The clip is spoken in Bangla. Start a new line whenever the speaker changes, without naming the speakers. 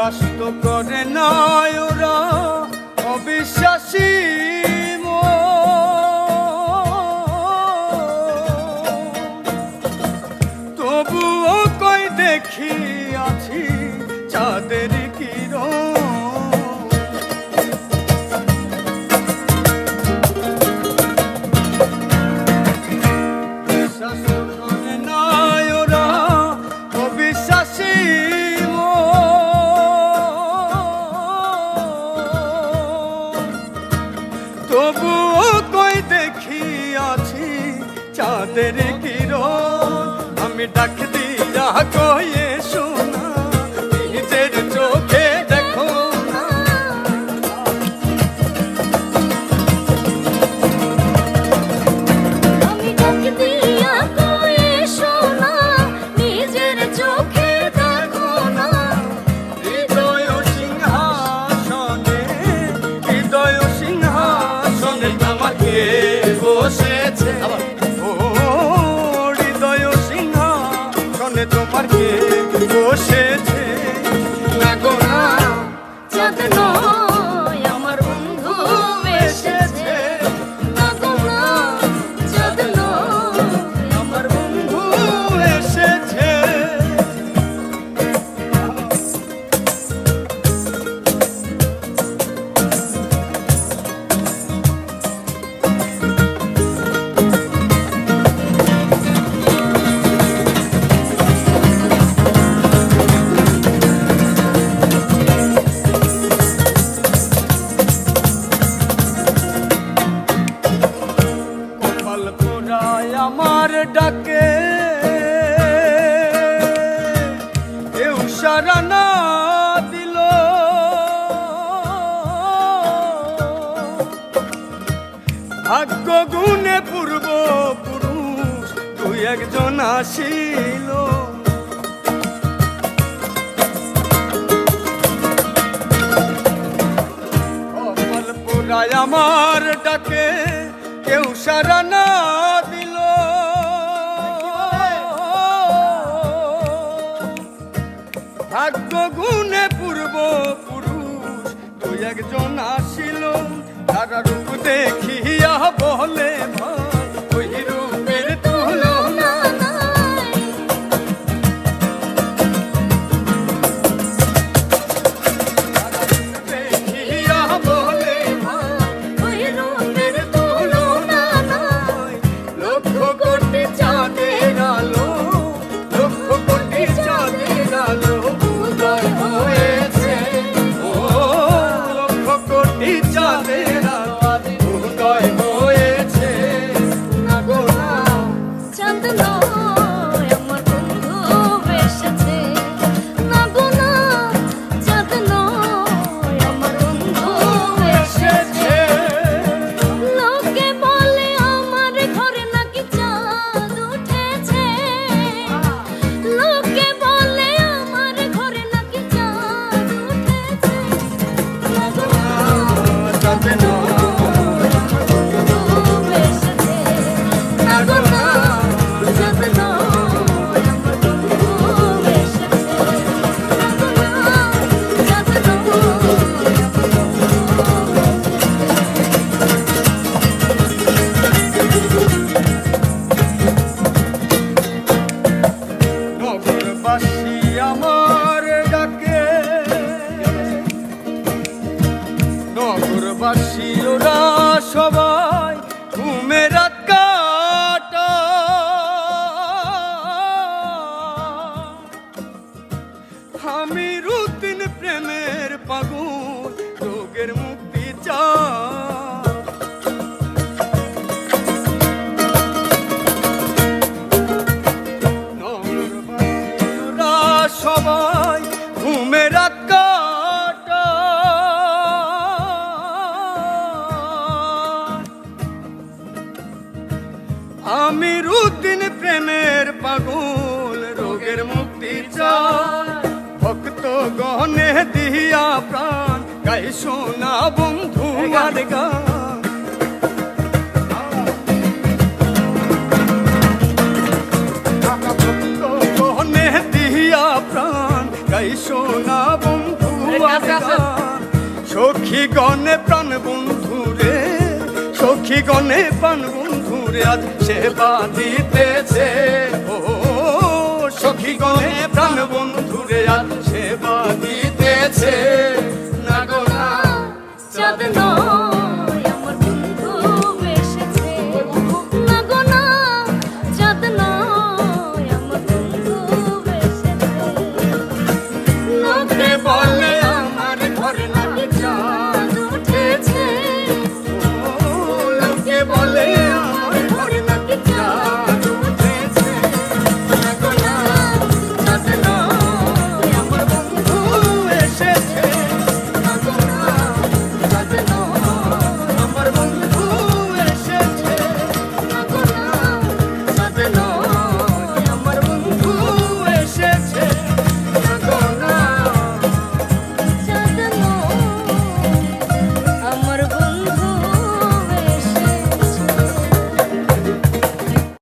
বিশ্বাস তো করে না ওরা, অবিশ্বাসী তবুও কই দেখি আছি চাঁদের কিরণ। বিশ্বাস করে না ওরা, অবিশ্বাসী তবুও কই দেখি আছি চাঁদের কিরণ। আমি ডাক দিয়া কয়ে শোনা, নিজের চোখে দেখো না।
আমি ডাক দিয়া কয়ে শোনা, নিজের চোখে দেখো না।
হৃদয় সিংহাসনে, হৃদয় সিংহাসনে আমার কে বসেছে। তোমার কে বসেছে না গো না,
চাঁদ নয় আমার বন্ধু এসেছে। না গো না, চাঁদ নয়
আমার বন্ধু এসেছে। আমার ডাকে কেউ সাড়া না দিল, ভাগ্য গুণে পূর্ব পুরুষ তুই একজন আসিল। কপাল পোড়ায় আমার ডাকে কেউ সাড়া না দিল, ভাগ্য গুণে পূর্ব পুরুষ তুই একজন আসিল। তারা রূপ দেখিয়া বলে ভাই ওই রূপের তুলনা নাই। দেখিয়া বলে ভাই
ওই রূপের তুলনা নাই।
লক্ষ কোটি চাঁদের আলো, লক্ষ কোটি চাঁদের আলো উদয় হয়েছে। ও লক্ষ কোটি চাঁদের আলো উদয় হয়েছে। না গো না,
চাঁদ নয় আমার বন্ধু এসেছে। না গো না, চাঁদ নয় আমার বন্ধু এসেছে। লোকে বলে আমার ঘরে নাকি চাঁদ উঠেছে। লোকে বলে আমার ঘরে নাকি চাঁদ উঠেছে। না গো না,
চাঁদ নয়
বন্ধু এসেছে। না গো না, চাঁদ নয় আমার বন্ধু এসেছে। না গো না, চাঁদ নয়
নগরবাসী আমার ডাকে, নগরবাসী ওরা সবাই ঘুমে রাত কাটা। আমি রুতিন প্রেমের পাগল, রোগের মুক্তি চাই। নগরবাসী ওরা সবাই ঘুমে রাত কাটা। আমি রুতিন প্রেমের পাগল, রোগের মুক্তি চাই। ভক্ত গহনে দিয়া প্রাণ গাই সোনা বন্ধু আর গান। ভক্ত গহনে দিয়া প্রাণ গাই সোনা বন্ধু গণে প্রাণ বন্ধুরে, সখী গণে প্রাণ বন্ধুরে আজ সেবা দিতেছে।